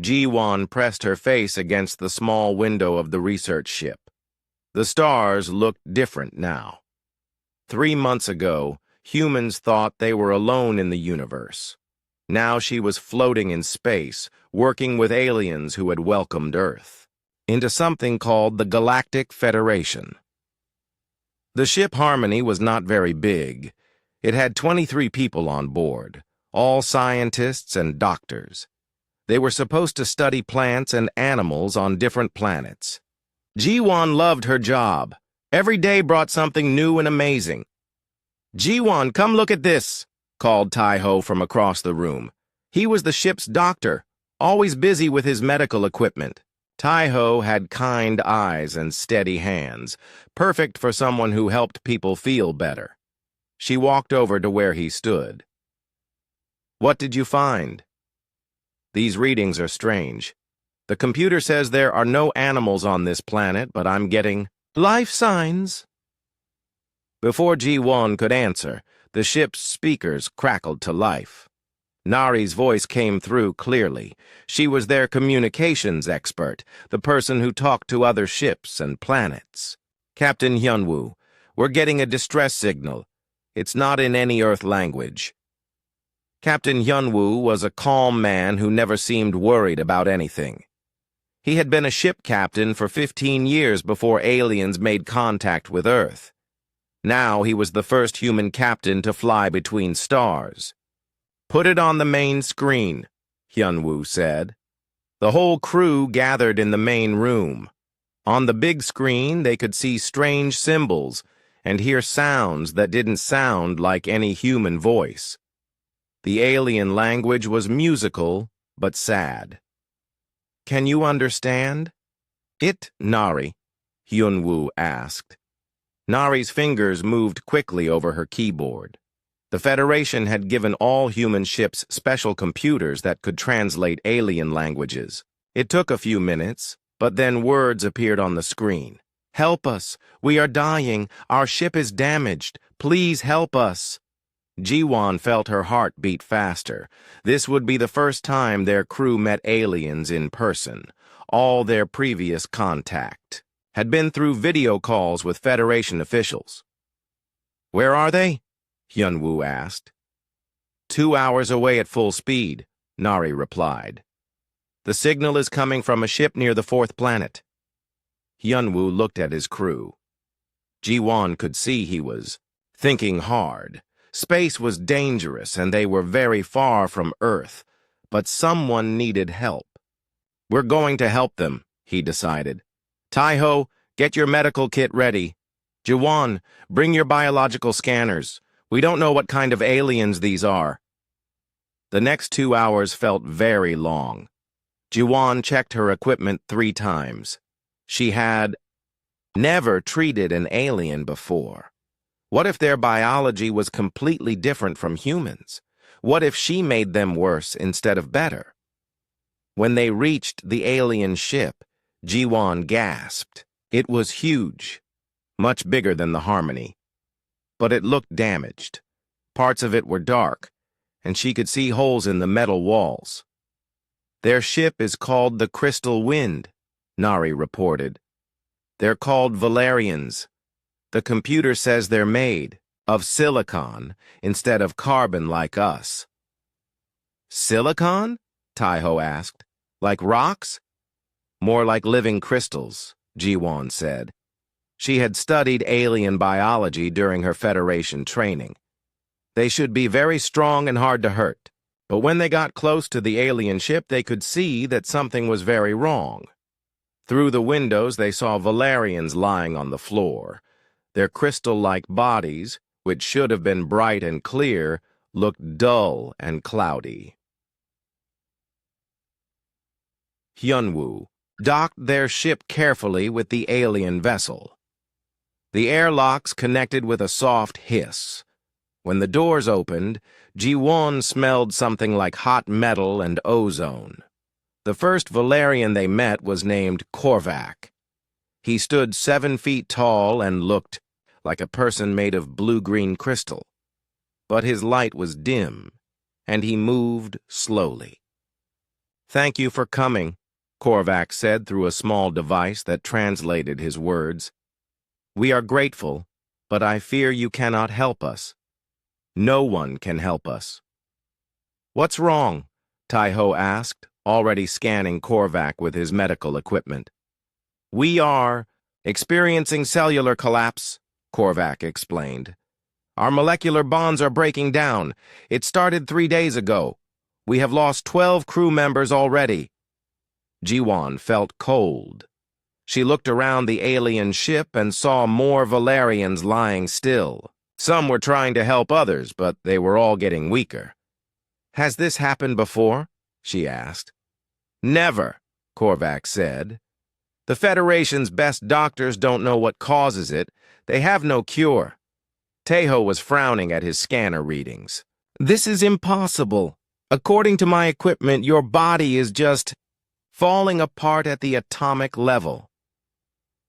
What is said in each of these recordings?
Ji-won pressed her face against the small window of the research ship. The stars looked different now. 3 months ago, humans thought they were alone in the universe. Now she was floating in space, working with aliens who had welcomed Earth into something called the Galactic Federation. The ship Harmony was not very big. It had 23 people on board, all scientists and doctors. They were supposed to study plants and animals on different planets. Ji-won loved her job. Every day brought something new and amazing. "Ji-won, come look at this," called Tai-ho from across the room. He was the ship's doctor, always busy with his medical equipment. Tai-ho had kind eyes and steady hands, perfect for someone who helped people feel better. She walked over to where he stood. "What did you find?" "These readings are strange. The computer says there are no animals on this planet, but I'm getting life signs." Before Ji-won could answer, the ship's speakers crackled to life. Nari's voice came through clearly. She was their communications expert, the person who talked to other ships and planets. "Captain Hyunwoo, we're getting a distress signal. It's not in any Earth language." Captain Hyunwoo was a calm man who never seemed worried about anything. He had been a ship captain for 15 years before aliens made contact with Earth. Now he was the first human captain to fly between stars. "Put it on the main screen," Hyunwoo said. The whole crew gathered in the main room. On the big screen, they could see strange symbols and hear sounds that didn't sound like any human voice. The alien language was musical, but sad. "Can you understand it, Nari?" Hyunwoo asked. Nari's fingers moved quickly over her keyboard. The Federation had given all human ships special computers that could translate alien languages. It took a few minutes, but then words appeared on the screen. "Help us! We are dying! Our ship is damaged! Please help us!" Ji-won felt her heart beat faster. This would be the first time their crew met aliens in person. All their previous contact had been through video calls with Federation officials. "Where are they?" Hyunwoo asked. 2 hours away at full speed," Nari replied. "The signal is coming from a ship near the 4th planet." Hyunwoo looked at his crew. Ji-won could see he was thinking hard. Space was dangerous and they were very far from Earth, but someone needed help. "We're going to help them," he decided. "Tai-ho, get your medical kit ready. Ji-won, bring your biological scanners. We don't know what kind of aliens these are." The next 2 hours felt very long. Ji-won checked her equipment 3 times. She had never treated an alien before. What if their biology was completely different from humans? What if she made them worse instead of better? When they reached the alien ship, Ji-won gasped. It was huge, much bigger than the Harmony. But it looked damaged. Parts of it were dark, and she could see holes in the metal walls. "Their ship is called the Crystal Wind," Nari reported. "They're called Valerians. The computer says they're made of silicon instead of carbon like us." "Silicon?" Tai-ho asked. "Like rocks?" "More like living crystals," Ji-won said. She had studied alien biology during her Federation training. They should be very strong and hard to hurt, but when they got close to the alien ship, they could see that something was very wrong. Through the windows, they saw Valerians lying on the floor. Their crystal-like bodies, which should have been bright and clear, looked dull and cloudy. Hyunwoo docked their ship carefully with the alien vessel. The airlocks connected with a soft hiss. When the doors opened, Ji-won smelled something like hot metal and ozone. The first Valerian they met was named Korvac. He stood 7 feet tall and looked like a person made of blue-green crystal. But his light was dim, and he moved slowly. Thank you for coming, Korvac said through a small device that translated his words. We are grateful, but I fear you cannot help us. No one can help us. What's wrong? Taiho asked, already scanning Korvac with his medical equipment. We are experiencing cellular collapse, Korvac explained. Our molecular bonds are breaking down. It started 3 days ago. We have lost 12 crew members already. Jiwan felt cold. She looked around the alien ship and saw more Valerians lying still. Some were trying to help others, but they were all getting weaker. Has this happened before? She asked. Never, Korvac said. The Federation's best doctors don't know what causes it. They have no cure. Taiho was frowning at his scanner readings. This is impossible. According to my equipment, your body is just falling apart at the atomic level.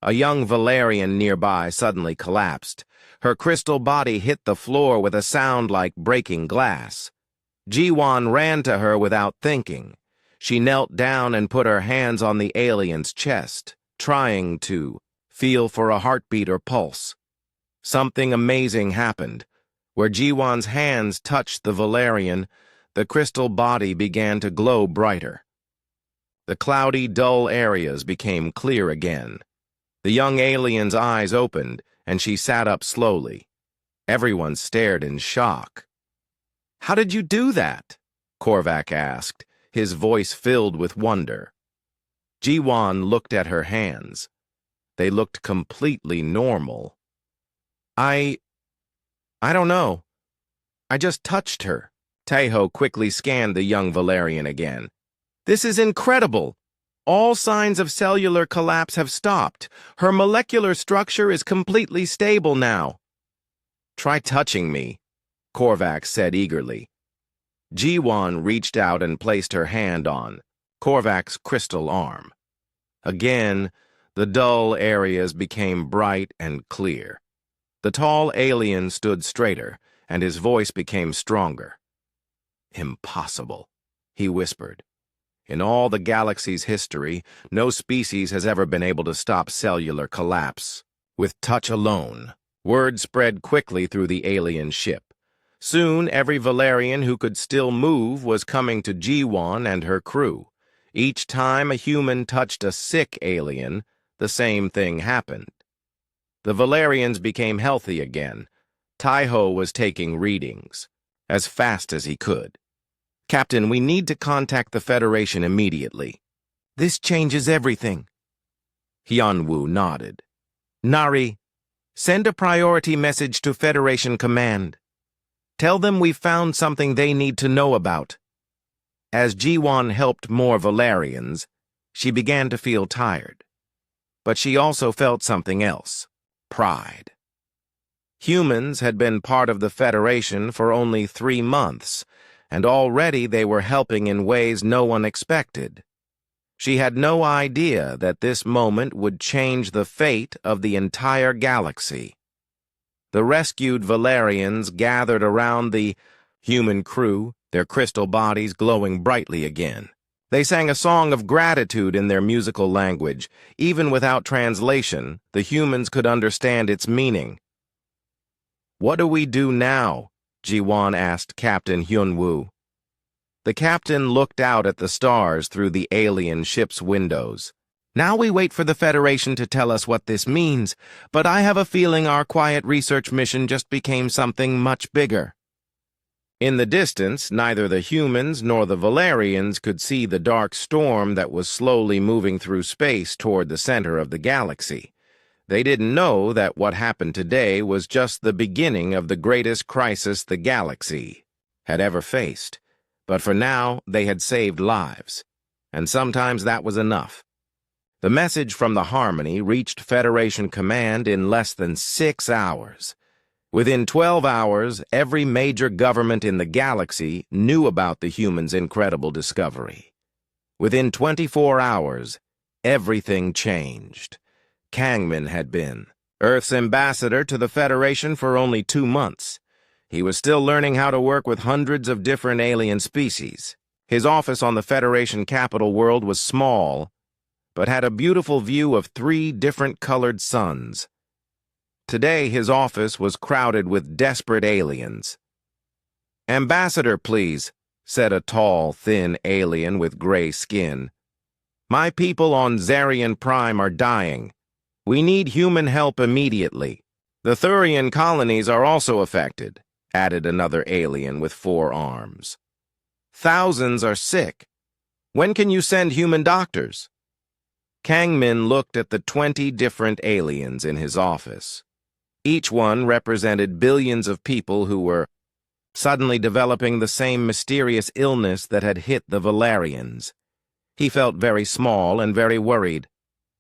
A young Valerian nearby suddenly collapsed. Her crystal body hit the floor with a sound like breaking glass. Jiwan ran to her without thinking. She knelt down and put her hands on the alien's chest, trying to feel for a heartbeat or pulse. Something amazing happened. Where Jiwan's hands touched the Valerian, the crystal body began to glow brighter. The cloudy, dull areas became clear again. The young alien's eyes opened, and she sat up slowly. Everyone stared in shock. How did you do that? Korvac asked, his voice filled with wonder. Jiwan looked at her hands. They looked completely normal. I don't know. I just touched her. Taiho quickly scanned the young Valerian again. This is incredible. All signs of cellular collapse have stopped. Her molecular structure is completely stable now. Try touching me, Korvac said eagerly. Jiwan reached out and placed her hand on Korvac's crystal arm. Again, the dull areas became bright and clear. The tall alien stood straighter, and his voice became stronger. Impossible, he whispered. In all the galaxy's history, no species has ever been able to stop cellular collapse. With touch alone, word spread quickly through the alien ship. Soon, every Valerian who could still move was coming to Jiwan and her crew. Each time a human touched a sick alien, the same thing happened. The Valerians became healthy again. Taiho was taking readings, as fast as he could. Captain, we need to contact the Federation immediately. This changes everything. Hyunwoo nodded. Nari, send a priority message to Federation Command. Tell them we've found something they need to know about. As Jiwan helped more Valerians, she began to feel tired. But she also felt something else. Pride. Humans had been part of the Federation for only 3 months, and already they were helping in ways no one expected. She had no idea that this moment would change the fate of the entire galaxy. The rescued Valerians gathered around the human crew, their crystal bodies glowing brightly again. They sang a song of gratitude in their musical language. Even without translation, the humans could understand its meaning. What do we do now? Jiwan asked Captain Hyunwoo. The captain looked out at the stars through the alien ship's windows. Now we wait for the Federation to tell us what this means, but I have a feeling our quiet research mission just became something much bigger. In the distance, neither the humans nor the Valerians could see the dark storm that was slowly moving through space toward the center of the galaxy. They didn't know that what happened today was just the beginning of the greatest crisis the galaxy had ever faced. But for now, they had saved lives, and sometimes that was enough. The message from the Harmony reached Federation Command in less than 6 hours. Within 12 hours, every major government in the galaxy knew about the humans' incredible discovery. Within 24 hours, everything changed. Kangman had been Earth's ambassador to the Federation for only 2 months. He was still learning how to work with hundreds of different alien species. His office on the Federation capital world was small, but had a beautiful view of 3 different colored suns. Today, his office was crowded with desperate aliens. "Ambassador, please," said a tall, thin alien with gray skin. "My people on Zarian Prime are dying. We need human help immediately." "The Thurian colonies are also affected," added another alien with 4 arms. "Thousands are sick. When can you send human doctors?" Kang Min looked at the 20 different aliens in his office. Each one represented billions of people who were suddenly developing the same mysterious illness that had hit the Valerians. He felt very small and very worried.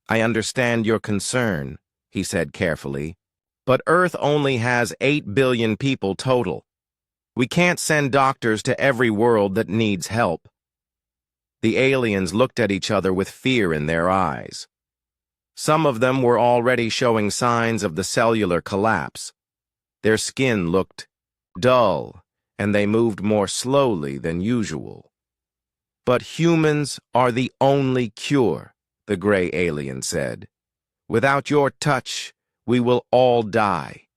"I understand your concern," he said carefully, "but Earth only has 8 billion people total. We can't send doctors to every world that needs help." The aliens looked at each other with fear in their eyes. Some of them were already showing signs of the cellular collapse. Their skin looked dull, and they moved more slowly than usual. "But humans are the only cure," the gray alien said. "Without your touch, we will all die."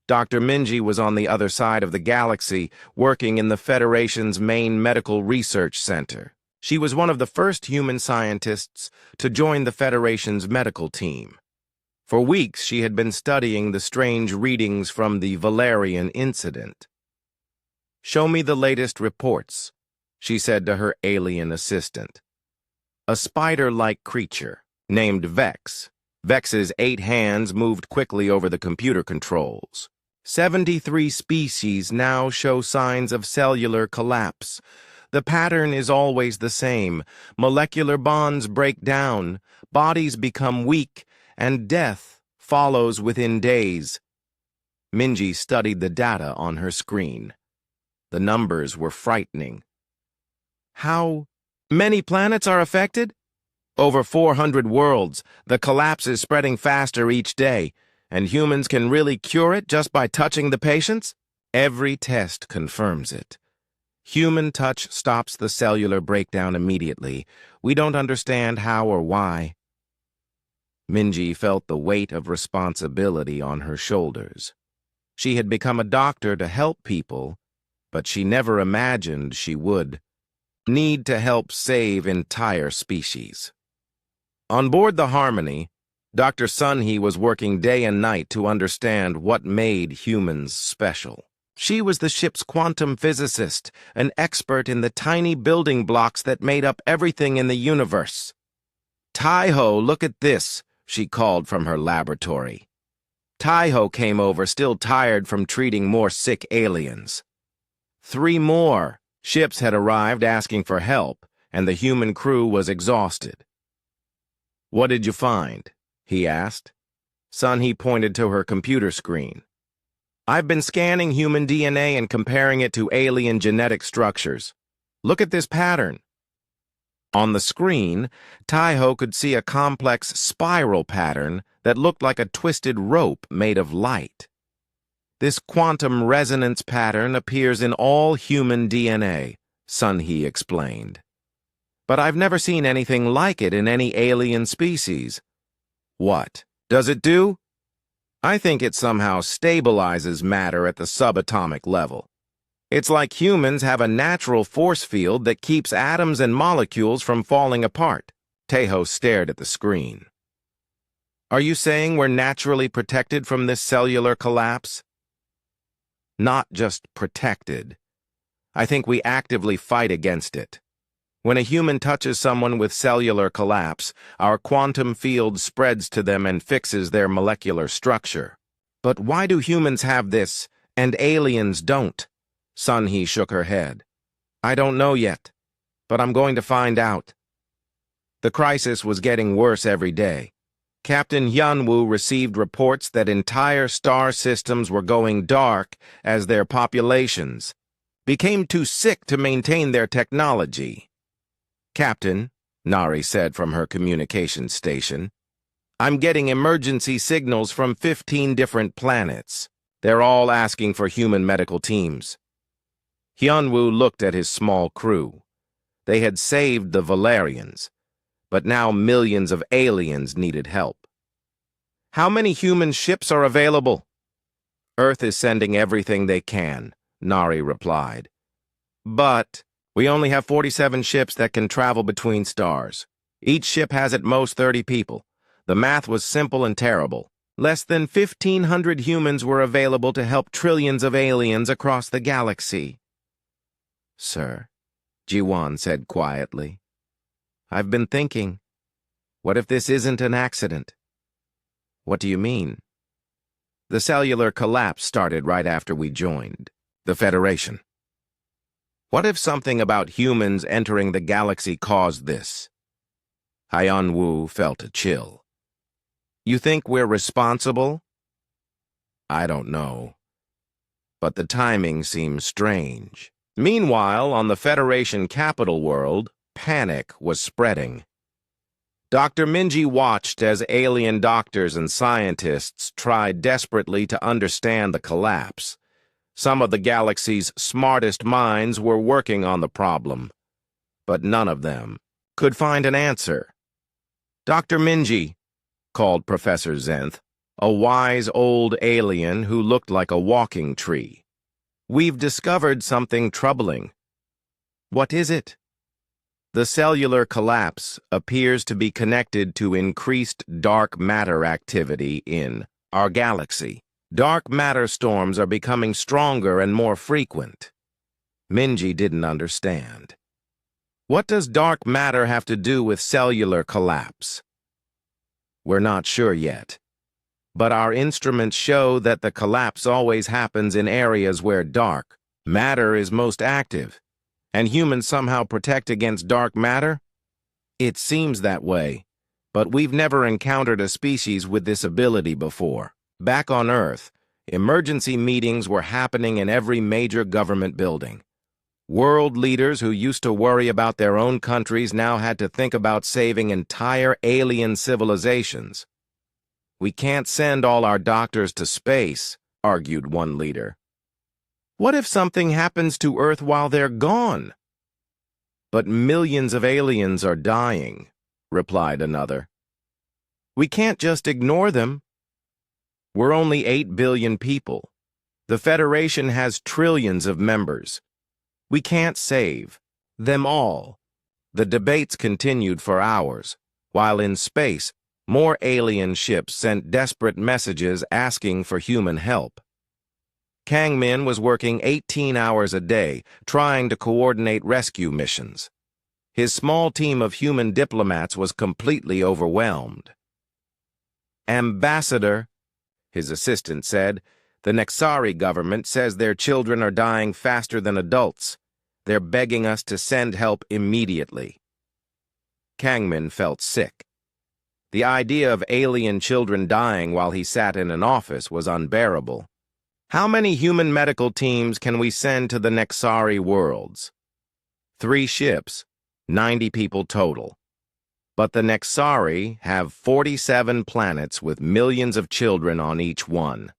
Dr. Minji was on the other side of the galaxy, working in the Federation's main medical research center. She was one of the first human scientists to join the Federation's medical team. For weeks, she had been studying the strange readings from the Valerian incident. "Show me the latest reports," she said to her alien assistant. A spider-like creature, named Vex. Vex's 8 hands moved quickly over the computer controls. 73 species now show signs of cellular collapse. The pattern is always the same. Molecular bonds break down, bodies become weak, and death follows within days. Minji studied the data on her screen. The numbers were frightening. "How many planets are affected?" "Over 400 worlds. The collapse is spreading faster each day. And humans can really cure it just by touching the patients?" "Every test confirms it. Human touch stops the cellular breakdown immediately. We don't understand how or why." Minji felt the weight of responsibility on her shoulders. She had become a doctor to help people, but she never imagined she would need to help save entire species. On board the Harmony, Dr. Sunhee was working day and night to understand what made humans special. She was the ship's quantum physicist, an expert in the tiny building blocks that made up everything in the universe. "Tai-Ho, look at this," she called from her laboratory. Tai-Ho came over, still tired from treating more sick aliens. 3 more ships had arrived asking for help, and the human crew was exhausted. "What did you find?" he asked. Sunhee pointed to her computer screen. "I've been scanning human DNA and comparing it to alien genetic structures. Look at this pattern." On the screen, Tai-Ho could see a complex spiral pattern that looked like a twisted rope made of light. "This quantum resonance pattern appears in all human DNA," Sunhee explained. "But I've never seen anything like it in any alien species." "What does it do?" "I think it somehow stabilizes matter at the subatomic level. It's like humans have a natural force field that keeps atoms and molecules from falling apart." Tai-Ho stared at the screen. "Are you saying we're naturally protected from this cellular collapse?" "Not just protected. I think we actively fight against it. When a human touches someone with cellular collapse, our quantum field spreads to them and fixes their molecular structure." "But why do humans have this, and aliens don't?" Sunhee shook her head. "I don't know yet, but I'm going to find out." The crisis was getting worse every day. Captain Hyunwoo received reports that entire star systems were going dark as their populations became too sick to maintain their technology. "Captain," Nari said from her communications station, "I'm getting emergency signals from 15 different planets. They're all asking for human medical teams." Hyunwoo looked at his small crew. They had saved the Valerians, but now millions of aliens needed help. How many human ships are available? Earth is sending everything they can, Nari replied. But we only have 47 ships that can travel between stars. Each ship has at most 30 people. The math was simple and terrible. Less than 1,500 humans were available to help trillions of aliens across the galaxy. Sir, Jiwan said quietly, I've been thinking, what if this isn't an accident? What do you mean? The cellular collapse started right after we joined the Federation. What if something about humans entering the galaxy caused this? Hyun-woo felt a chill. You think we're responsible? I don't know. But the timing seems strange. Meanwhile, on the Federation capital world, panic was spreading. Dr. Minji watched as alien doctors and scientists tried desperately to understand the collapse. Some of the galaxy's smartest minds were working on the problem, but none of them could find an answer. Dr. Minji, called Professor Zenth, a wise old alien who looked like a walking tree. We've discovered something troubling. What is it? The cellular collapse appears to be connected to increased dark matter activity in our galaxy. Dark matter storms are becoming stronger and more frequent. Minji didn't understand. What does dark matter have to do with cellular collapse? We're not sure yet, but our instruments show that the collapse always happens in areas where dark matter is most active, and humans somehow protect against dark matter? It seems that way, but we've never encountered a species with this ability before. Back on Earth, emergency meetings were happening in every major government building. World leaders who used to worry about their own countries now had to think about saving entire alien civilizations. We can't send all our doctors to space, argued one leader. What if something happens to Earth while they're gone? But millions of aliens are dying, replied another. We can't just ignore them. We're only 8 billion people. The Federation has trillions of members. We can't save them all. The debates continued for hours, while in space, more alien ships sent desperate messages asking for human help. Kang Min was working 18 hours a day, trying to coordinate rescue missions. His small team of human diplomats was completely overwhelmed. Ambassador, his assistant said, the Nexari government says their children are dying faster than adults. They're begging us to send help immediately. Kangmin felt sick. The idea of alien children dying while he sat in an office was unbearable. How many human medical teams can we send to the Nexari worlds? 3 ships, 90 people total. But the Nexari have 47 planets with millions of children on each one.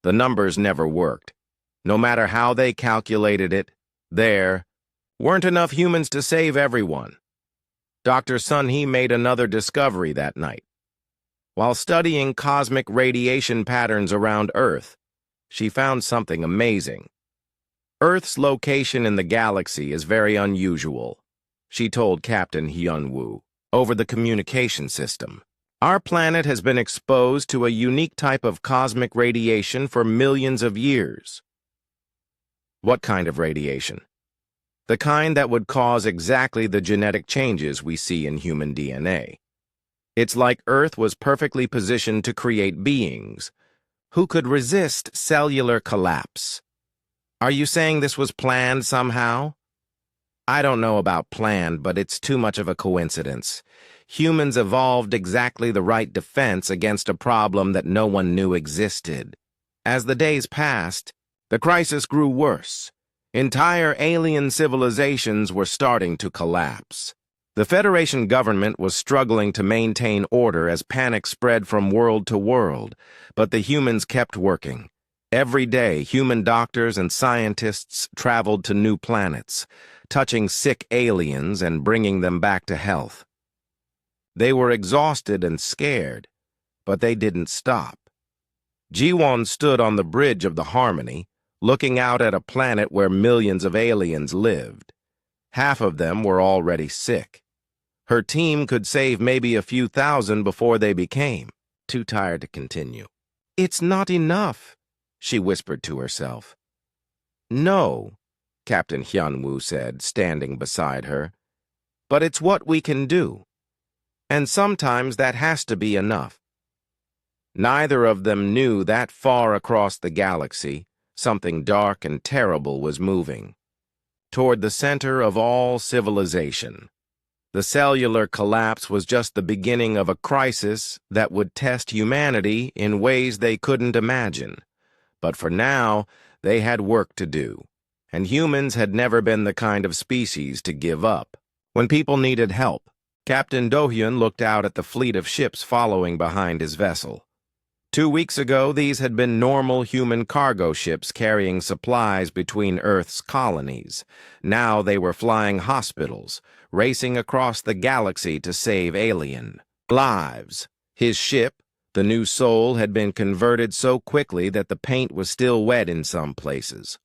The numbers never worked. No matter how they calculated it, there weren't enough humans to save everyone. Dr. Sun-hee made another discovery that night. While studying cosmic radiation patterns around Earth, she found something amazing. Earth's location in the galaxy is very unusual, she told Captain Hyun-woo over the communication system. Our planet has been exposed to a unique type of cosmic radiation for millions of years. What kind of radiation? The kind that would cause exactly the genetic changes we see in human DNA. It's like Earth was perfectly positioned to create beings who could resist cellular collapse. Are you saying this was planned somehow? I don't know about planned, but it's too much of a coincidence. Humans evolved exactly the right defense against a problem that no one knew existed. As the days passed, the crisis grew worse. Entire alien civilizations were starting to collapse. The Federation government was struggling to maintain order as panic spread from world to world, but the humans kept working. Every day, human doctors and scientists traveled to new planets, touching sick aliens and bringing them back to health. They were exhausted and scared, but they didn't stop. Jiwon stood on the bridge of the Harmony, looking out at a planet where millions of aliens lived. Half of them were already sick. Her team could save maybe a few thousand before they became too tired to continue. "It's not enough," she whispered to herself. "No," Captain Hyunwoo said, standing beside her. "But it's what we can do. And sometimes that has to be enough." Neither of them knew that far across the galaxy, something dark and terrible was moving toward the center of all civilization. The cellular collapse was just the beginning of a crisis that would test humanity in ways they couldn't imagine. But for now, they had work to do, and humans had never been the kind of species to give up. When people needed help, Captain Do-hyun looked out at the fleet of ships following behind his vessel. 2 weeks ago, these had been normal human cargo ships carrying supplies between Earth's colonies. Now they were flying hospitals, racing across the galaxy to save alien lives. His ship, the New Soul, had been converted so quickly that the paint was still wet in some places.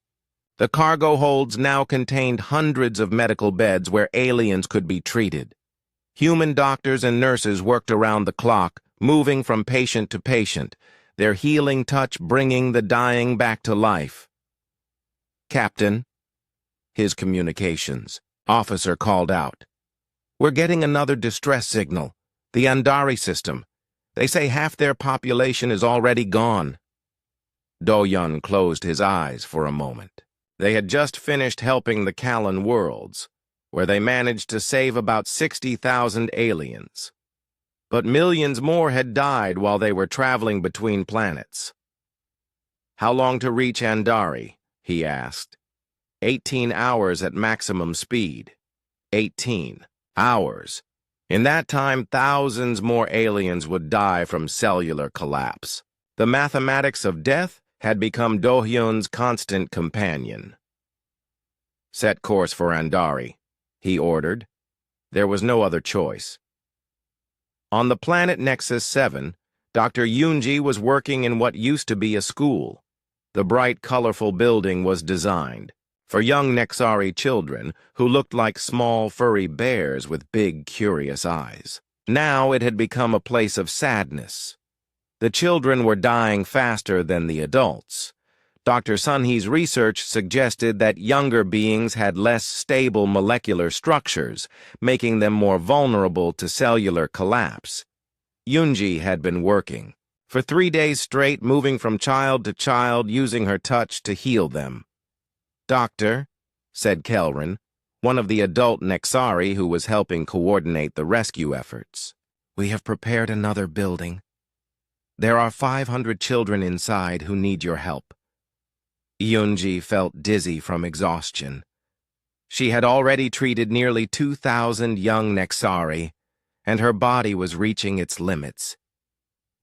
The cargo holds now contained hundreds of medical beds where aliens could be treated. Human doctors and nurses worked around the clock, moving from patient to patient, their healing touch bringing the dying back to life. "Captain," his communications officer called out, "we're getting another distress signal. The Andari system. They say half their population is already gone." Do-hyun closed his eyes for a moment. They had just finished helping the Callan worlds, where they managed to save about 60,000 aliens. But millions more had died while they were traveling between planets. "How long to reach Andari?" he asked. 18 hours at maximum speed. 18 hours. In that time, thousands more aliens would die from cellular collapse. The mathematics of death had become Do-hyun's constant companion. "Set course for Andari," he ordered. There was no other choice. On the planet Nexus 7, Dr. Yoonji was working in what used to be a school. The bright, colorful building was designed for young Nexari children who looked like small, furry bears with big, curious eyes. Now it had become a place of sadness. The children were dying faster than the adults. Dr. Sunhee's research suggested that younger beings had less stable molecular structures, making them more vulnerable to cellular collapse. Yoonji had been working for 3 days straight, moving from child to child, using her touch to heal them. "Doctor," said Kelrin, one of the adult Nexari who was helping coordinate the rescue efforts, "we have prepared another building. There are 500 children inside who need your help." Yoonji felt dizzy from exhaustion. She had already treated nearly 2,000 young Nexari, and her body was reaching its limits.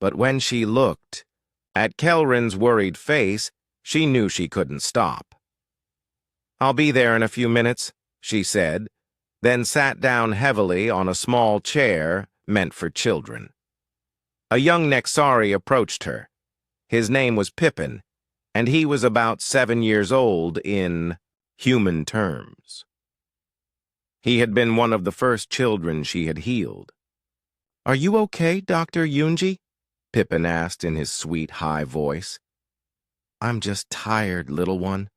But when she looked at Kelrin's worried face, she knew she couldn't stop. "I'll be there in a few minutes," she said, then sat down heavily on a small chair meant for children. A young Nexari approached her. His name was Pippin, and he was about 7 years old in human terms. He had been one of the first children she had healed. "Are you okay, Dr. Yoonji?" Pippin asked in his sweet, high voice. "I'm just tired, little one.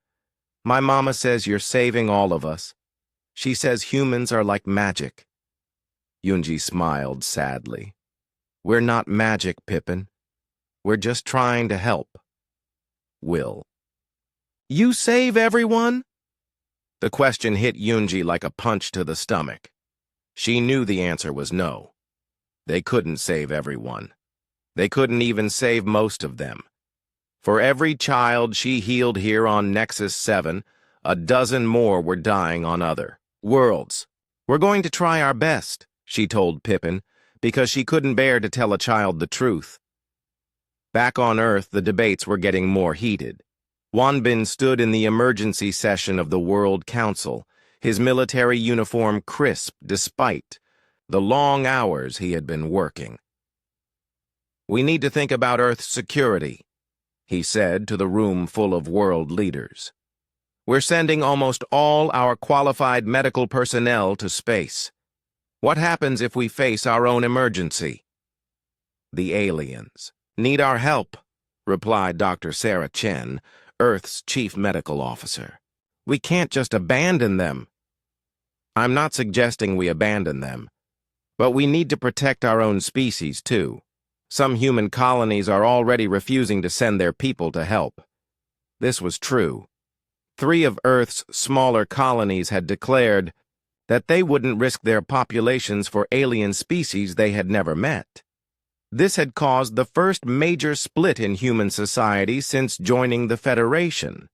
My mama says you're saving all of us. She says humans are like magic." Yoonji smiled sadly. "We're not magic, Pippin. We're just trying to help." "Will you save everyone?" The question hit Yoonji like a punch to the stomach. She knew the answer was no. They couldn't save everyone. They couldn't even save most of them. For every child she healed here on Nexus 7, a dozen more were dying on other worlds. "We're going to try our best," she told Pippin, because she couldn't bear to tell a child the truth. Back on Earth, the debates were getting more heated. Wanbin stood in the emergency session of the World Council, his military uniform crisp despite the long hours he had been working. "We need to think about Earth's security," he said to the room full of world leaders. "We're sending almost all our qualified medical personnel to space. What happens if we face our own emergency?" "The aliens need our help," replied Dr. Sarah Chen, Earth's chief medical officer. "We can't just abandon them." "I'm not suggesting we abandon them, but we need to protect our own species, too. Some human colonies are already refusing to send their people to help." This was true. 3 of Earth's smaller colonies had declared that they wouldn't risk their populations for alien species they had never met. This had caused the first major split in human society since joining the Federation.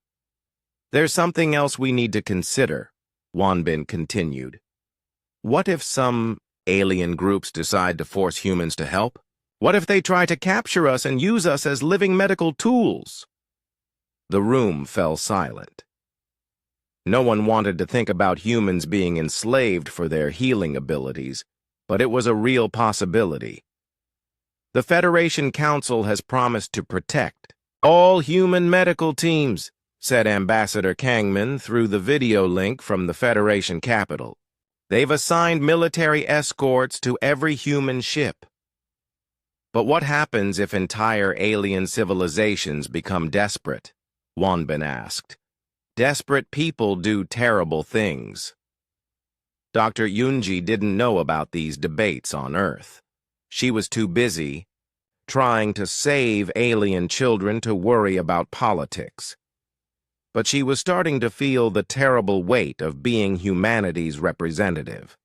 "There's something else we need to consider," Wanbin continued. "What if some alien groups decide to force humans to help? What if they try to capture us and use us as living medical tools?" The room fell silent. No one wanted to think about humans being enslaved for their healing abilities, but it was a real possibility. "The Federation Council has promised to protect all human medical teams," said Ambassador Kangman through the video link from the Federation capital. "They've assigned military escorts to every human ship." "But what happens if entire alien civilizations become desperate?" Wanbin asked. "Desperate people do terrible things." Dr. Yunji didn't know about these debates on Earth. She was too busy trying to save alien children to worry about politics. But she was starting to feel the terrible weight of being humanity's representative.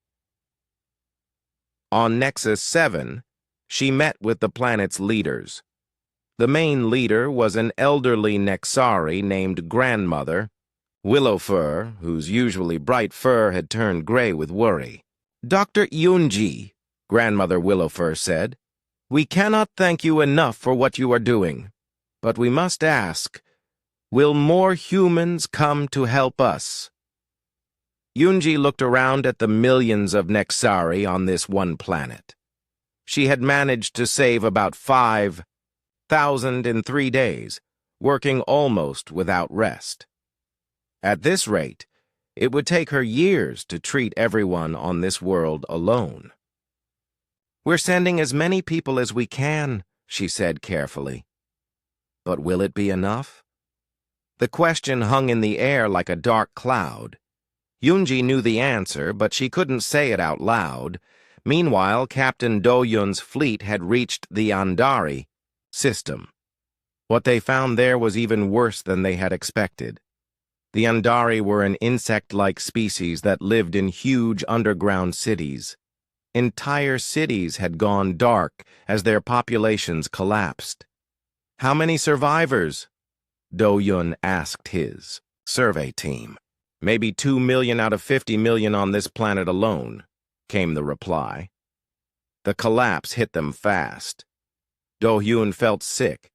On Nexus 7, she met with the planet's leaders. The main leader was an elderly Nexari named Grandmother Willowfur, whose usually bright fur had turned gray with worry. "Dr. Yunji," Grandmother Willowfur said, "we cannot thank you enough for what you are doing. But we must ask, will more humans come to help us?" Yunji looked around at the millions of Nexari on this one planet. She had managed to save about 5,000 in 3 days, working almost without rest. At this rate, it would take her years to treat everyone on this world alone. "We're sending as many people as we can," she said carefully. But will it be enough? The question hung in the air like a dark cloud. Yunji knew the answer, but she couldn't say it out loud. Meanwhile, Captain Do-yun's fleet had reached the Andari system. What they found there was even worse than they had expected. The Andari were an insect-like species that lived in huge underground cities. Entire cities had gone dark as their populations collapsed. "How many survivors?" Do-yun asked his survey team. "Maybe 2 million out of 50 million on this planet alone," came the reply. The collapse hit them fast. Do-yun felt sick.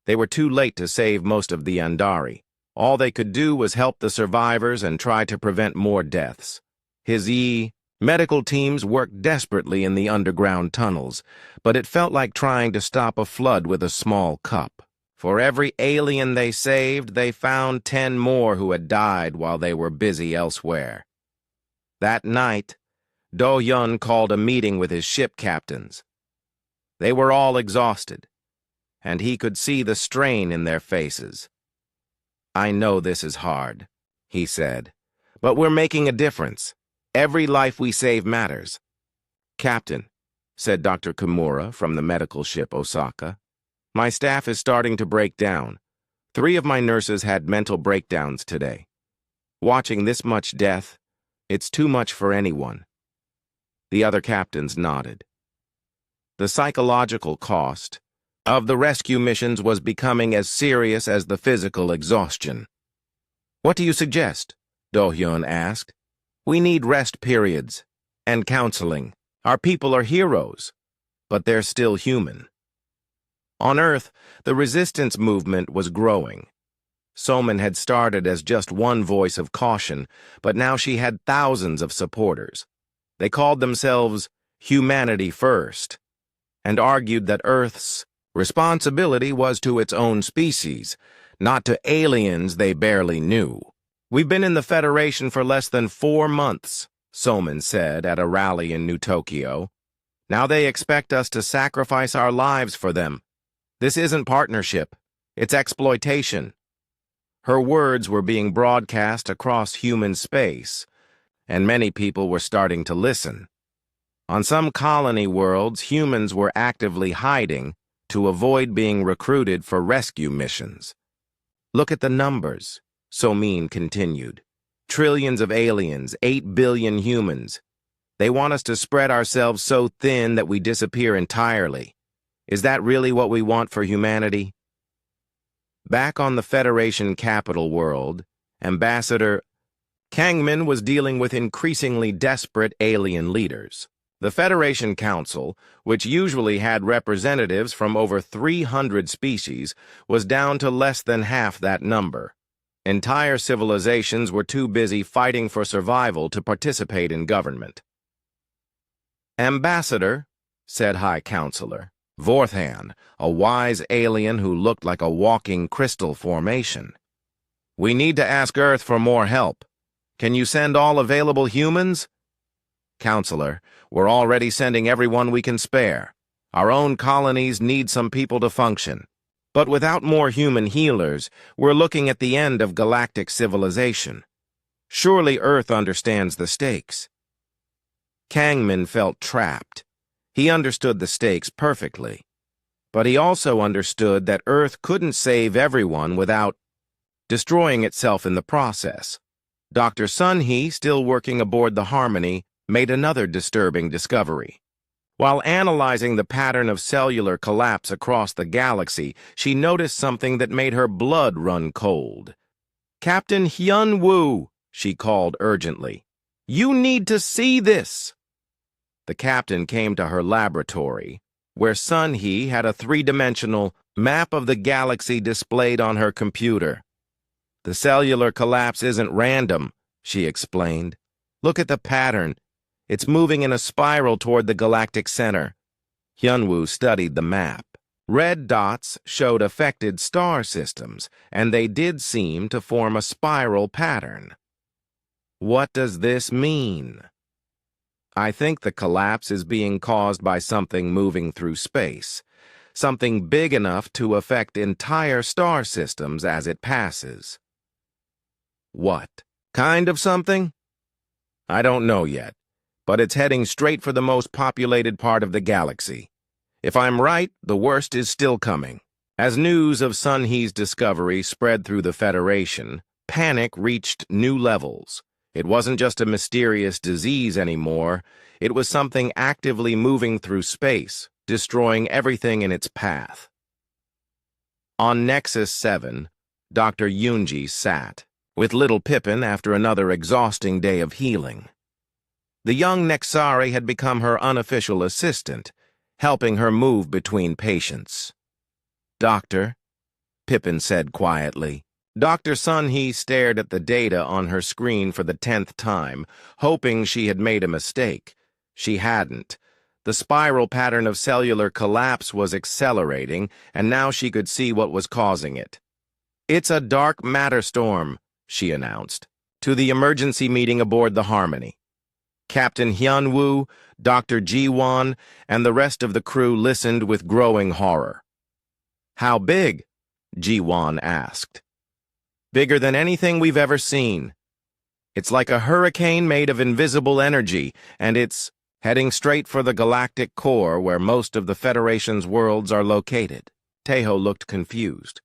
They were too late to save most of the Andari. All they could do was help the survivors and try to prevent more deaths. His medical teams worked desperately in the underground tunnels, but it felt like trying to stop a flood with a small cup. For every alien they saved, they found 10 more who had died while they were busy elsewhere. That night, Do-yun called a meeting with his ship captains. They were all exhausted, and he could see the strain in their faces. "I know this is hard," he said, "but we're making a difference. Every life we save matters." "Captain," said Dr. Kimura from the medical ship Osaka, "my staff is starting to break down. 3 of my nurses had mental breakdowns today. Watching this much death, it's too much for anyone." The other captains nodded. The psychological cost of the rescue missions was becoming as serious as the physical exhaustion. "What do you suggest?" Do-hyun asked. "We need rest periods and counseling. Our people are heroes, but they're still human." On Earth, the resistance movement was growing. Soman had started as just one voice of caution, but now she had thousands of supporters. They called themselves Humanity First, and argued that Earth's responsibility was to its own species, not to aliens they barely knew. "We've been in the Federation for less than 4 months," Soman said at a rally in New Tokyo. "Now they expect us to sacrifice our lives for them. This isn't partnership, it's exploitation." Her words were being broadcast across human space, and many people were starting to listen. On some colony worlds, humans were actively hiding to avoid being recruited for rescue missions. "Look at the numbers," Somin continued. "Trillions of aliens, 8 billion humans. They want us to spread ourselves so thin that we disappear entirely. Is that really what we want for humanity?" Back on the Federation capital world, Ambassador Kangman was dealing with increasingly desperate alien leaders. The Federation Council, which usually had representatives from over 300 species, was down to less than half that number. Entire civilizations were too busy fighting for survival to participate in government. "Ambassador," said High Counselor Vorthan, a wise alien who looked like a walking crystal formation, "we need to ask Earth for more help. Can you send all available humans?" "Counselor, we're already sending everyone we can spare. Our own colonies need some people to function. But without more human healers, we're looking at the end of galactic civilization. Surely Earth understands the stakes." Kangman felt trapped. He understood the stakes perfectly. But he also understood that Earth couldn't save everyone without destroying itself in the process. Dr. Sun-hee, still working aboard the Harmony, made another disturbing discovery. While analyzing the pattern of cellular collapse across the galaxy, she noticed something that made her blood run cold. "Captain Hyun-woo," she called urgently. "You need to see this." The captain came to her laboratory, where Sun-hee had a 3-dimensional map of the galaxy displayed on her computer. "The cellular collapse isn't random," she explained. "Look at the pattern. It's moving in a spiral toward the galactic center." Hyunwoo studied the map. Red dots showed affected star systems, and they did seem to form a spiral pattern. "What does this mean?" "I think the collapse is being caused by something moving through space, something big enough to affect entire star systems as it passes." "What kind of something?" "I don't know yet, but it's heading straight for the most populated part of the galaxy. If I'm right, the worst is still coming." As news of Sun-hee's discovery spread through the Federation, panic reached new levels. It wasn't just a mysterious disease anymore. It was something actively moving through space, destroying everything in its path. On Nexus 7, Dr. Yoonji sat, with little Pippin after another exhausting day of healing. The young Nexari had become her unofficial assistant, helping her move between patients. "Doctor," Pippin said quietly. Dr. Sun-hee stared at the data on her screen for the 10th time, hoping she had made a mistake. She hadn't. The spiral pattern of cellular collapse was accelerating, and now she could see what was causing it. "It's a dark matter storm," she announced, to the emergency meeting aboard the Harmony. Captain Hyun-woo, Dr. Ji-won, and the rest of the crew listened with growing horror. "How big?" Ji-won asked. "Bigger than anything we've ever seen. It's like a hurricane made of invisible energy, and it's heading straight for the galactic core where most of the Federation's worlds are located." Taeho looked confused.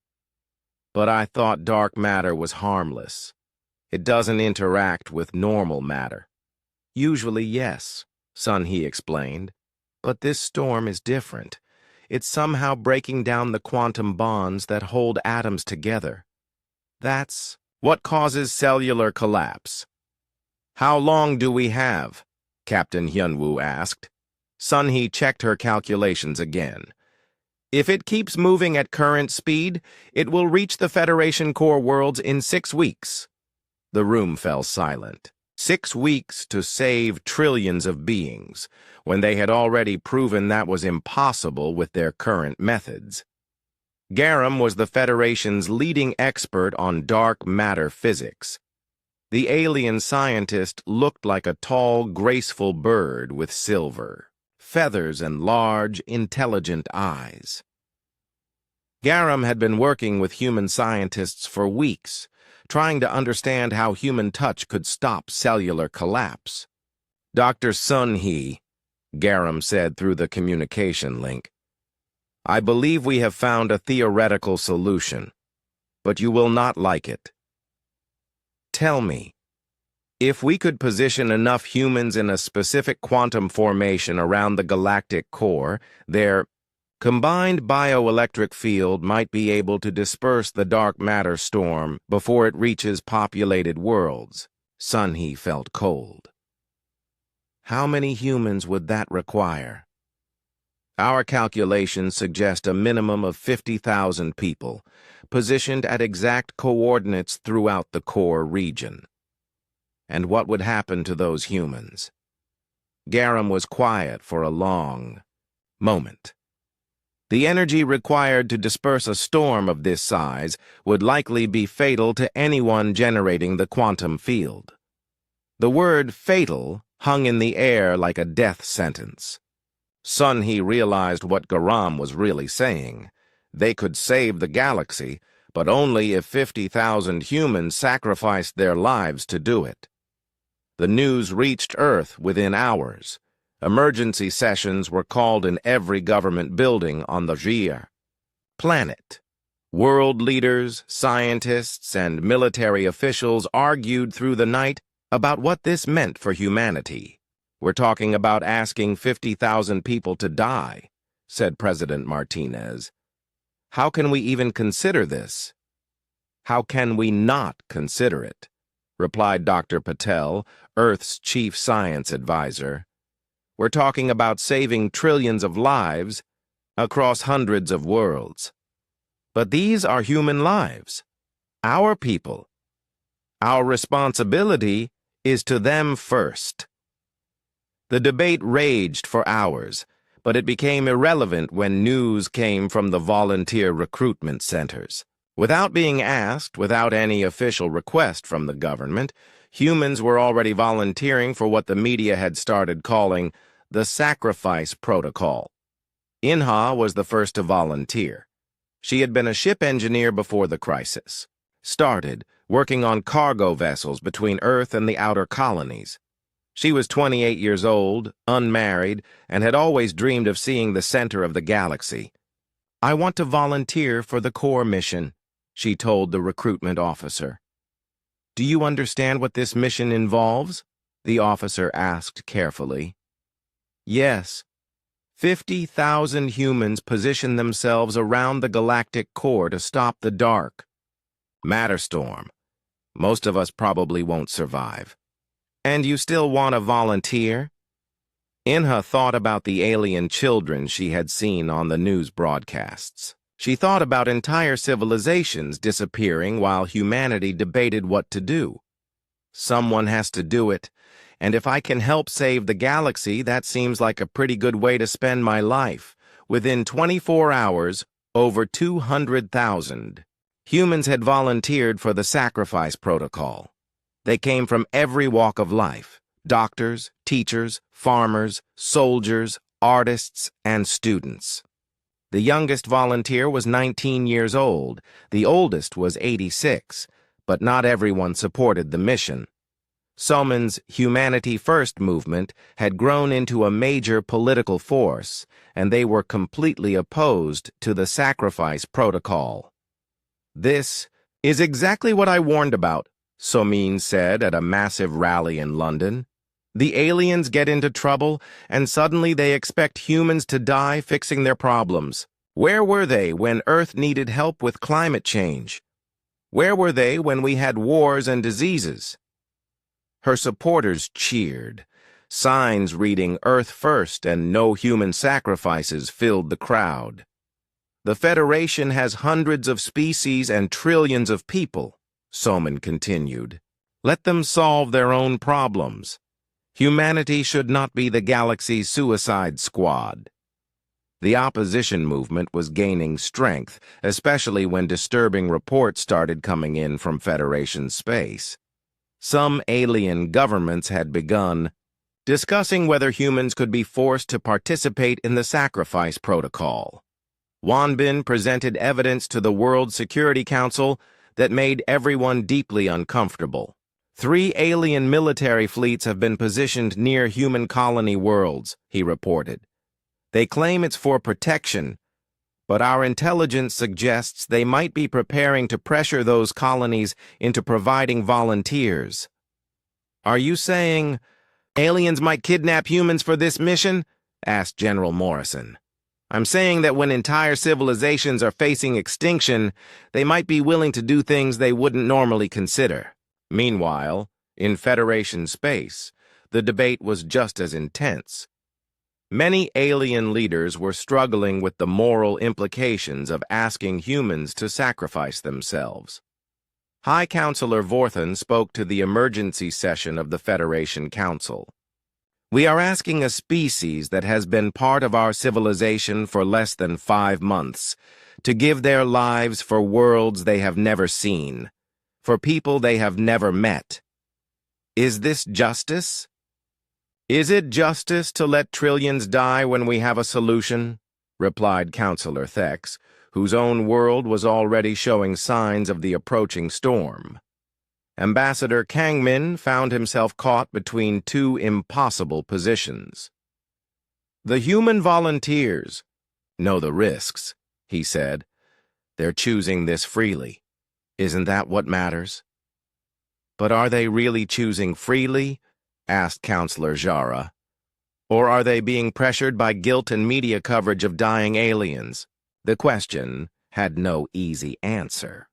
"But I thought dark matter was harmless. It doesn't interact with normal matter." "Usually, yes," Sun-hee explained. "But this storm is different. It's somehow breaking down the quantum bonds that hold atoms together. That's what causes cellular collapse." "How long do we have?" Captain Hyunwoo asked. Sun-hee checked her calculations again. If it keeps moving at current speed, it will reach the Federation core worlds in 6 weeks. The room fell silent. 6 weeks to save trillions of beings, when they had already proven that was impossible with their current methods. Garum was the Federation's leading expert on dark matter physics. The alien scientist looked like a tall, graceful bird with silver feathers and large, intelligent eyes. Garum had been working with human scientists for weeks, trying to understand how human touch could stop cellular collapse. Dr. Sun-hee, Garum said through the communication link, I believe we have found a theoretical solution, but you will not like it. Tell me, if we could position enough humans in a specific quantum formation around the galactic core, their combined bioelectric field might be able to disperse the dark matter storm before it reaches populated worlds. Sun-hee felt cold. How many humans would that require? Our calculations suggest a minimum of 50,000 people, positioned at exact coordinates throughout the core region. And what would happen to those humans? Garum was quiet for a long moment. The energy required to disperse a storm of this size would likely be fatal to anyone generating the quantum field. The word fatal hung in the air like a death sentence. Sun-hee realized what Garum was really saying. They could save the galaxy, but only if 50,000 humans sacrificed their lives to do it. The news reached Earth within hours. Emergency sessions were called in every government building on the Gia planet. World leaders, scientists, and military officials argued through the night about what this meant for humanity. We're talking about asking 50,000 people to die, said President Martinez. How can we even consider this? How can we not consider it? Replied Dr. Patel, Earth's chief science advisor. We're talking about saving trillions of lives across hundreds of worlds. But these are human lives, our people. Our responsibility is to them first. The debate raged for hours, but it became irrelevant when news came from the volunteer recruitment centers. Without being asked, without any official request from the government, humans were already volunteering for what the media had started calling the sacrifice protocol. Inha was the first to volunteer. She had been a ship engineer before the crisis. Started working on cargo vessels between Earth and the outer colonies. She was 28 years old, unmarried, and had always dreamed of seeing the center of the galaxy. I want to volunteer for the core mission, she told the recruitment officer. Do you understand what this mission involves? The officer asked carefully. Yes. 50,000 humans position themselves around the galactic core to stop the dark matter storm. Most of us probably won't survive. And you still want to volunteer? Inha thought about the alien children she had seen on the news broadcasts. She thought about entire civilizations disappearing while humanity debated what to do. Someone has to do it, and if I can help save the galaxy, that seems like a pretty good way to spend my life. Within 24 hours, over 200,000 humans had volunteered for the sacrifice protocol. They came from every walk of life: doctors, teachers, farmers, soldiers, artists, and students. The youngest volunteer was 19 years old. The oldest was 86, but not everyone supported the mission. Soman's Humanity First movement had grown into a major political force, and they were completely opposed to the sacrifice protocol. This is exactly what I warned about, Somin said at a massive rally in London. The aliens get into trouble, and suddenly they expect humans to die fixing their problems. Where were they when Earth needed help with climate change? Where were they when we had wars and diseases? Her supporters cheered. Signs reading Earth First and No Human Sacrifices filled the crowd. The Federation has hundreds of species and trillions of people, Soman continued. Let them solve their own problems. Humanity should not be the galaxy's suicide squad. The opposition movement was gaining strength, especially when disturbing reports started coming in from Federation space. Some alien governments had begun discussing whether humans could be forced to participate in the sacrifice protocol. Wanbin presented evidence to the World Security Council that made everyone deeply uncomfortable. 3 alien military fleets have been positioned near human colony worlds, he reported. They claim it's for protection, but our intelligence suggests they might be preparing to pressure those colonies into providing volunteers. Are you saying aliens might kidnap humans for this mission? Asked General Morrison. I'm saying that when entire civilizations are facing extinction, they might be willing to do things they wouldn't normally consider. Meanwhile, in Federation space, the debate was just as intense. Many alien leaders were struggling with the moral implications of asking humans to sacrifice themselves. High Counselor Vorthan spoke to the emergency session of the Federation Council. We are asking a species that has been part of our civilization for less than 5 months to give their lives for worlds they have never seen, for people they have never met. Is this justice? Is it justice to let trillions die when we have a solution? Replied Counselor Thex, whose own world was already showing signs of the approaching storm. Ambassador Kangmin found himself caught between 2 impossible positions. The human volunteers know the risks, he said. They're choosing this freely. Isn't that what matters? But are they really choosing freely? Asked Counselor Jara. Or are they being pressured by guilt and media coverage of dying aliens? The question had no easy answer.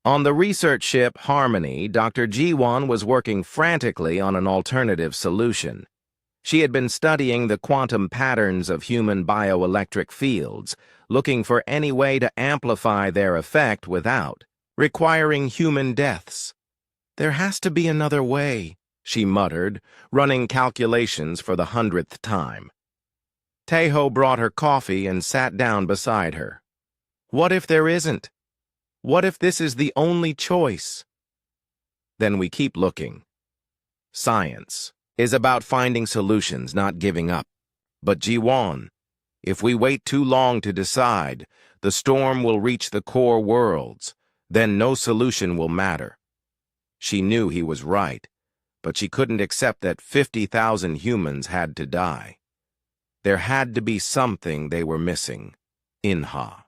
On the research ship Harmony, Dr. Jiwan was working frantically on an alternative solution. She had been studying the quantum patterns of human bioelectric fields, looking for any way to amplify their effect without requiring human deaths. There has to be another way, she muttered, running calculations for the 100th time. Tejo brought her coffee and sat down beside her. What if there isn't? What if this is the only choice? Then we keep looking. Science is about finding solutions, not giving up. But Jiwan, if we wait too long to decide, the storm will reach the core worlds. Then no solution will matter. She knew he was right, but she couldn't accept that 50,000 humans had to die. There had to be something they were missing. Inha.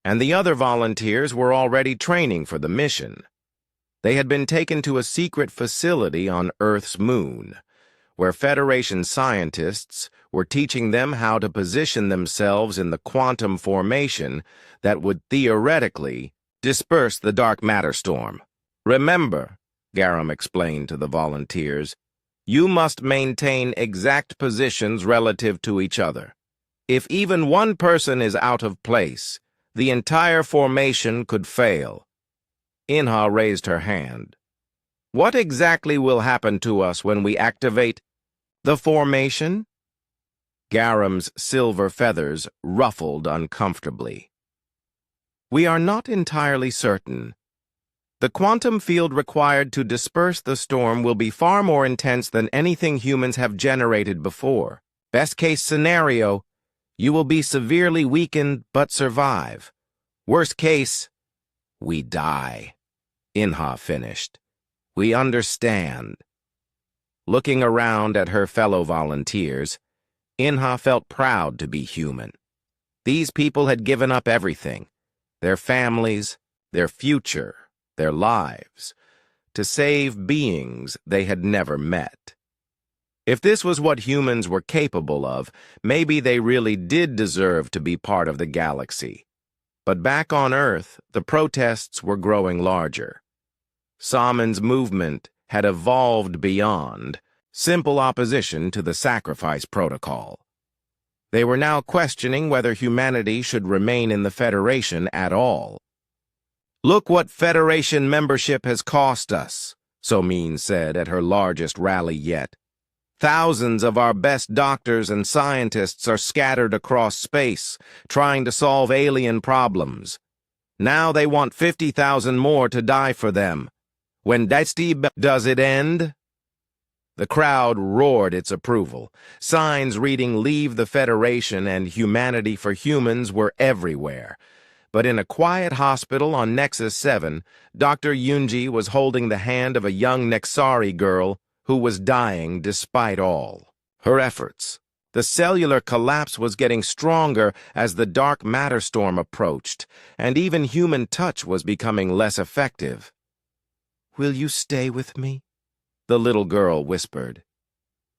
And the other volunteers were already training for the mission. They had been taken to a secret facility on Earth's moon, where Federation scientists were teaching them how to position themselves in the quantum formation that would theoretically disperse the dark matter storm. Remember, Garam explained to the volunteers, you must maintain exact positions relative to each other. If even one person is out of place, the entire formation could fail. Inha raised her hand. What exactly will happen to us when we activate the formation? Garam's silver feathers ruffled uncomfortably. We are not entirely certain. The quantum field required to disperse the storm will be far more intense than anything humans have generated before. Best case scenario, you will be severely weakened but survive. Worst case, we die. Inha finished. We understand. Looking around at her fellow volunteers, Inha felt proud to be human. These people had given up everything, their families, their future, their lives, to save beings they had never met. If this was what humans were capable of, maybe they really did deserve to be part of the galaxy. But back on Earth, the protests were growing larger. Saman's movement had evolved beyond simple opposition to the sacrifice protocol. They were now questioning whether humanity should remain in the Federation at all. "Look what Federation membership has cost us," Somin said at her largest rally yet. "Thousands of our best doctors and scientists are scattered across space, trying to solve alien problems. Now they want 50,000 more to die for them. When does it end?" The crowd roared its approval. Signs reading "Leave the Federation" and "Humanity for Humans" were everywhere. But in a quiet hospital on Nexus 7, Dr. Yunji was holding the hand of a young Nexari girl who was dying despite all her efforts. The cellular collapse was getting stronger as the dark matter storm approached, and even human touch was becoming less effective. "Will you stay with me?" the little girl whispered.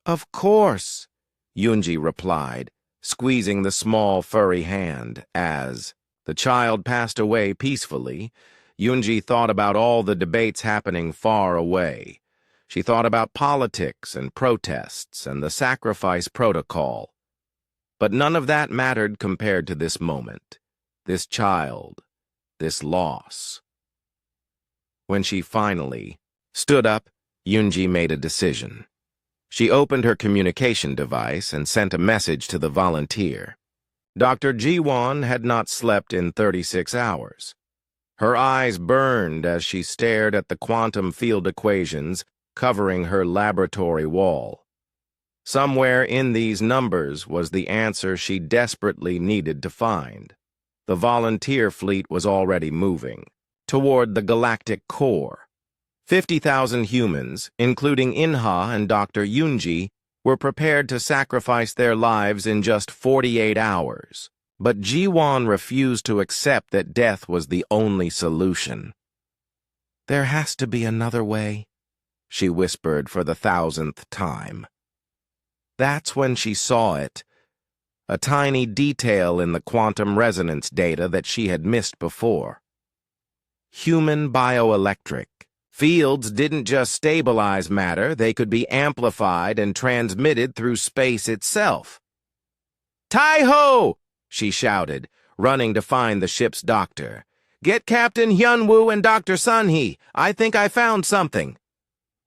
"Of course," Yunji replied, squeezing the small furry hand as the child passed away peacefully. Yunji thought about all the debates happening far away. She thought about politics and protests and the sacrifice protocol. But none of that mattered compared to this moment, this child, this loss. When she finally stood up, Yunji made a decision. She opened her communication device and sent a message to the volunteer. Dr. Jiwon had not slept in 36 hours. Her eyes burned as she stared at the quantum field equations covering her laboratory wall. Somewhere in these numbers was the answer she desperately needed to find. The volunteer fleet was already moving toward the galactic core. 50,000 humans, including Inha and Dr. Yunji, were prepared to sacrifice their lives in just 48 hours. But Jiwon refused to accept that death was the only solution. "There has to be another way," she whispered for the 1,000th time. That's when she saw it, a tiny detail in the quantum resonance data that she had missed before. Human bioelectric. Fields didn't just stabilize matter, they could be amplified and transmitted through space itself. "Tai-ho!" she shouted, running to find the ship's doctor. "Get Captain Hyunwoo and Dr. Sunhee. I think I found something."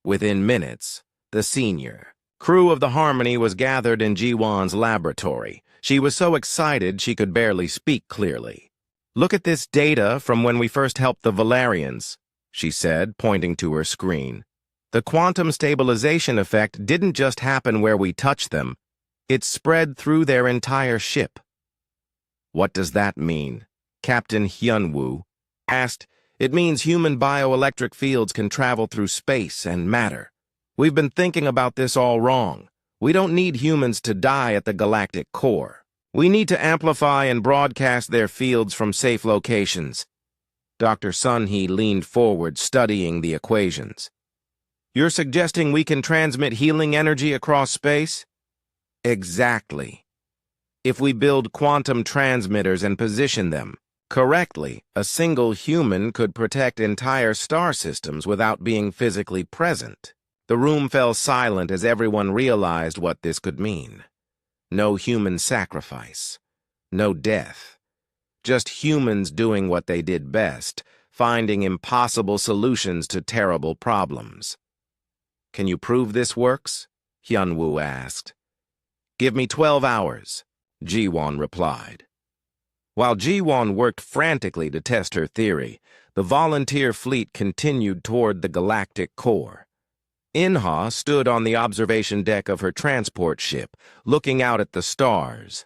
Within minutes, the senior crew of the Harmony was gathered in Jiwon's laboratory. She was so excited she could barely speak clearly. "Look at this data from when we first helped the Valerians," she said, pointing to her screen. "The quantum stabilization effect didn't just happen where we touched them. It spread through their entire ship." "What does that mean?" Captain Hyunwoo asked. "It means human bioelectric fields can travel through space and matter. We've been thinking about this all wrong. We don't need humans to die at the galactic core. We need to amplify and broadcast their fields from safe locations." Dr. Sunhee leaned forward, studying the equations. "You're suggesting we can transmit healing energy across space?" "Exactly. If we build quantum transmitters and position them correctly, a single human could protect entire star systems without being physically present." The room fell silent as everyone realized what this could mean. No human sacrifice. No death. Just humans doing what they did best, finding impossible solutions to terrible problems. "Can you prove this works?" Hyunwoo asked. "Give me 12 hours, Jiwon replied. While Jiwon worked frantically to test her theory, the volunteer fleet continued toward the galactic core. Inha stood on the observation deck of her transport ship, looking out at the stars.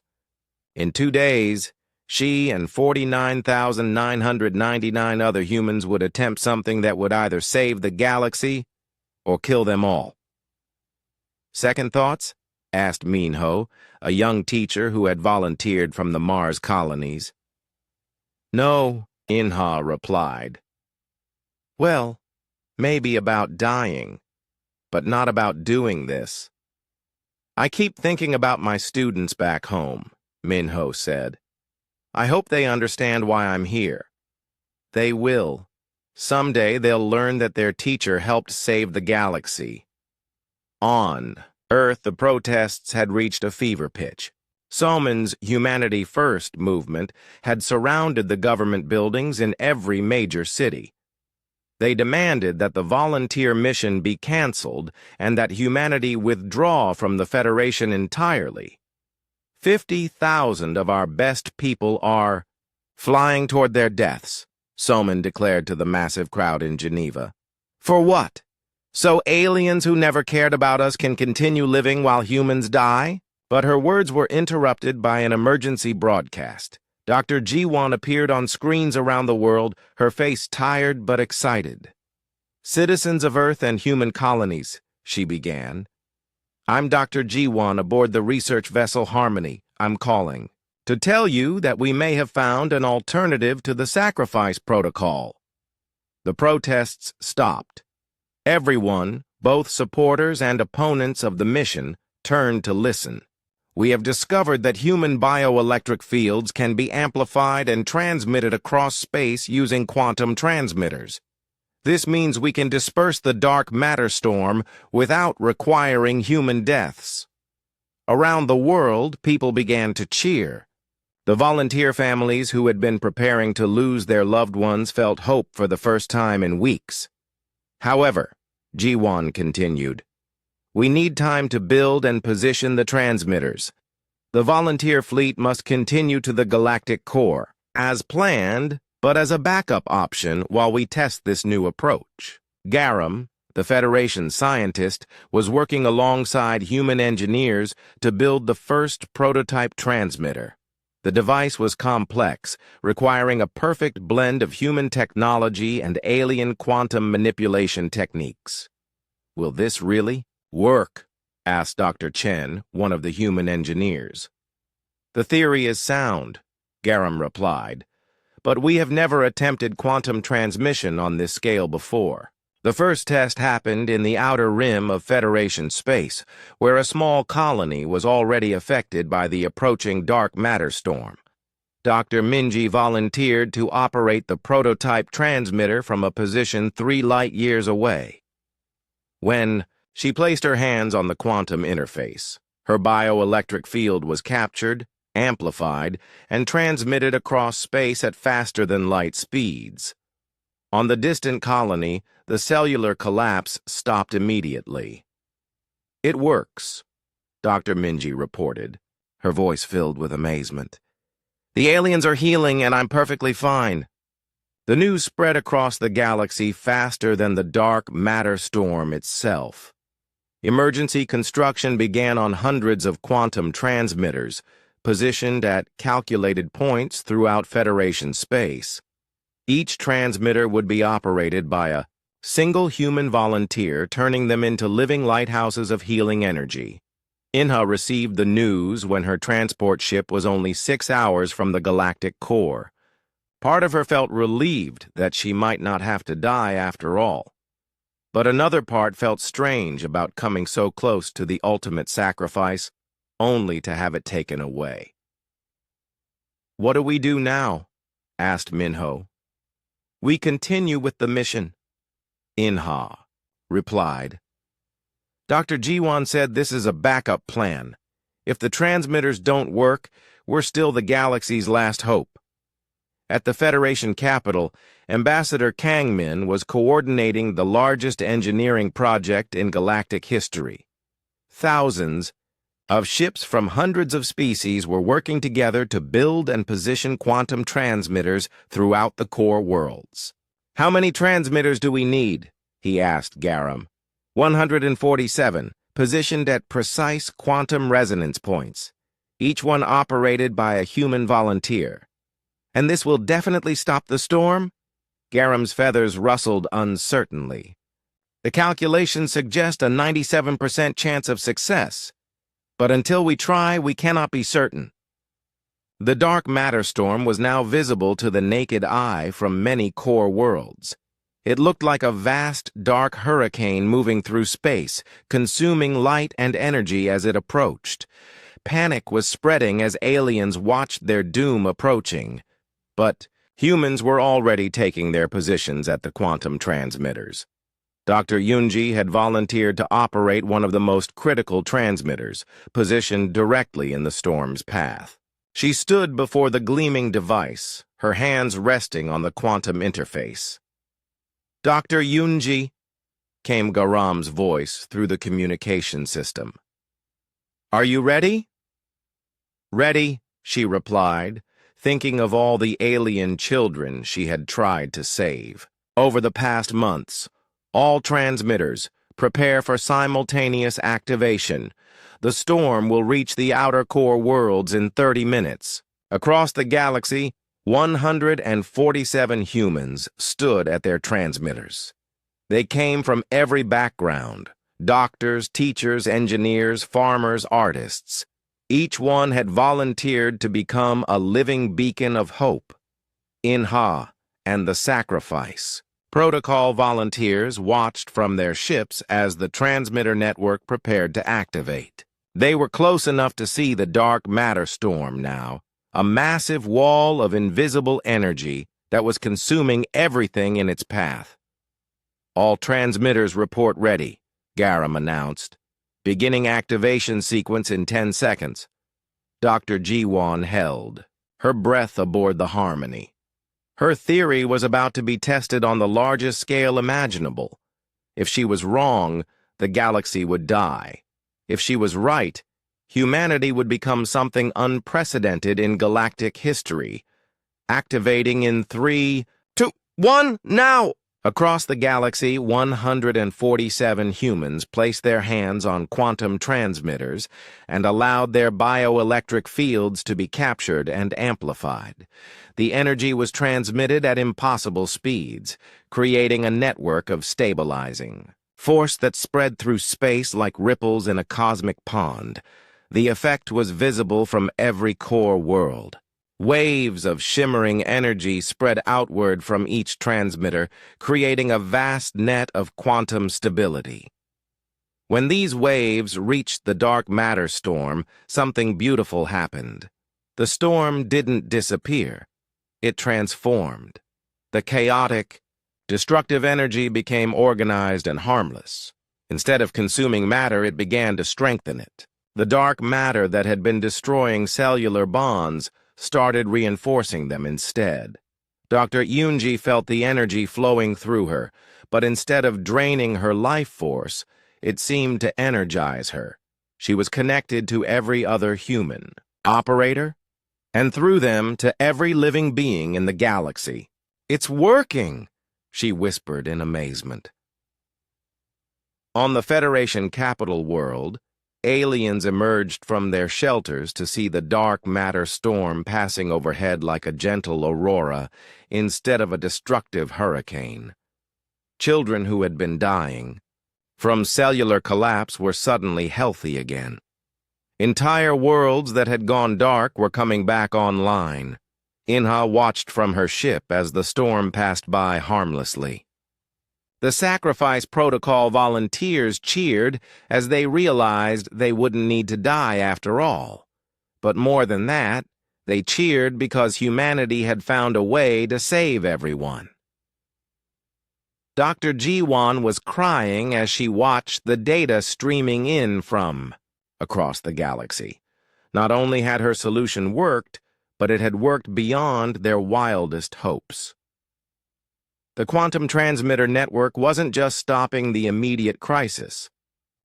In 2 days, she and 49,999 other humans would attempt something that would either save the galaxy or kill them all. "Second thoughts?" asked Minho, a young teacher who had volunteered from the Mars colonies. "No," Inha replied. "Well, maybe about dying, but not about doing this." "I keep thinking about my students back home," Minho said. "I hope they understand why I'm here. They will. Someday they'll learn that their teacher helped save the galaxy." On Earth, the protests had reached a fever pitch. Salmon's Humanity First movement had surrounded the government buildings in every major city. They demanded that the volunteer mission be canceled and that humanity withdraw from the Federation entirely. 50,000 of our best people are flying toward their deaths, Salmon declared to the massive crowd in Geneva. For what? So aliens who never cared about us can continue living while humans die? But her words were interrupted by an emergency broadcast. Dr. Jiwon appeared on screens around the world, her face tired but excited. Citizens of Earth and human colonies, she began. I'm Dr. Jiwon aboard the research vessel Harmony. I'm calling to tell you that we may have found an alternative to the sacrifice protocol. The protests stopped. Everyone, both supporters and opponents of the mission, turned to listen. We have discovered that human bioelectric fields can be amplified and transmitted across space using quantum transmitters. This means we can disperse the dark matter storm without requiring human deaths. Around the world, people began to cheer. The volunteer families who had been preparing to lose their loved ones felt hope for the first time in weeks. However, Jiwon continued, we need time to build and position the transmitters. The volunteer fleet must continue to the galactic core, as planned, but as a backup option while we test this new approach. Garam, the Federation scientist, was working alongside human engineers to build the first prototype transmitter. The device was complex, requiring a perfect blend of human technology and alien quantum manipulation techniques. Will this really work? Asked Dr. Chen, one of the human engineers. The theory is sound, Garam replied, but we have never attempted quantum transmission on this scale before. The first test happened in the outer rim of Federation space, where a small colony was already affected by the approaching dark matter storm. Dr. Minji volunteered to operate the prototype transmitter from a position 3 light-years away. When she placed her hands on the quantum interface, her bioelectric field was captured, amplified, and transmitted across space at faster-than-light speeds. On the distant colony, the cellular collapse stopped immediately. It works, Dr. Minji reported, her voice filled with amazement. The aliens are healing and I'm perfectly fine. The news spread across the galaxy faster than the dark matter storm itself. Emergency construction began on hundreds of quantum transmitters, positioned at calculated points throughout Federation space. Each transmitter would be operated by a single human volunteer, turning them into living lighthouses of healing energy. Inha received the news when her transport ship was only 6 hours from the galactic core. Part of her felt relieved that she might not have to die after all. But another part felt strange about coming so close to the ultimate sacrifice, only to have it taken away. What do we do now? Asked Minho. We continue with the mission, Inha replied. Dr. Jiwon said this is a backup plan. If the transmitters don't work, we're still the galaxy's last hope. At the Federation capital, Ambassador Kangmin was coordinating the largest engineering project in galactic history. Thousands of ships from hundreds of species were working together to build and position quantum transmitters throughout the core worlds. How many transmitters do we need? He asked Garam. 147, positioned at precise quantum resonance points, each one operated by a human volunteer. And this will definitely stop the storm? Garam's feathers rustled uncertainly. The calculations suggest a 97% chance of success. But until we try, we cannot be certain. The dark matter storm was now visible to the naked eye from many core worlds. It looked like a vast, dark hurricane moving through space, consuming light and energy as it approached. Panic was spreading as aliens watched their doom approaching. But humans were already taking their positions at the quantum transmitters. Dr. Yunji had volunteered to operate one of the most critical transmitters, positioned directly in the storm's path. She stood before the gleaming device, her hands resting on the quantum interface. "Dr. Yunji," came Garam's voice through the communication system. "Are you ready?" "Ready," she replied, thinking of all the alien children she had tried to save. Over the past months, all transmitters, prepare for simultaneous activation. The storm will reach the outer core worlds in 30 minutes. Across the galaxy, 147 humans stood at their transmitters. They came from every background: doctors, teachers, engineers, farmers, artists. Each one had volunteered to become a living beacon of hope. Inha and the Sacrifice. Protocol volunteers watched from their ships as the transmitter network prepared to activate. They were close enough to see the dark matter storm now, a massive wall of invisible energy that was consuming everything in its path. "All transmitters report ready," Garam announced. "Beginning activation sequence in 10 seconds. Dr. Jiwan held, her breath aboard the Harmony. Her theory was about to be tested on the largest scale imaginable. If she was wrong, the galaxy would die. If she was right, humanity would become something unprecedented in galactic history. Activating in 3, 2, 1, now! Across the galaxy, 147 humans placed their hands on quantum transmitters and allowed their bioelectric fields to be captured and amplified. The energy was transmitted at impossible speeds, creating a network of stabilizing force that spread through space like ripples in a cosmic pond. The effect was visible from every core world. Waves of shimmering energy spread outward from each transmitter, creating a vast net of quantum stability. When these waves reached the dark matter storm, something beautiful happened. The storm didn't disappear. It transformed. The chaotic, destructive energy became organized and harmless. Instead of consuming matter, it began to strengthen it. The dark matter that had been destroying cellular bonds started reinforcing them instead. Dr. Yunji felt the energy flowing through her, but instead of draining her life force, it seemed to energize her. She was connected to every other human, operator, and through them to every living being in the galaxy. "It's working," she whispered in amazement. On the Federation capital world, aliens emerged from their shelters to see the dark matter storm passing overhead like a gentle aurora instead of a destructive hurricane. Children who had been dying from cellular collapse were suddenly healthy again. Entire worlds that had gone dark were coming back online. Inha watched from her ship as the storm passed by harmlessly. The Sacrifice Protocol volunteers cheered as they realized they wouldn't need to die after all. But more than that, they cheered because humanity had found a way to save everyone. Dr. Jiwan was crying as she watched the data streaming in from across the galaxy. Not only had her solution worked, but it had worked beyond their wildest hopes. The quantum transmitter network wasn't just stopping the immediate crisis.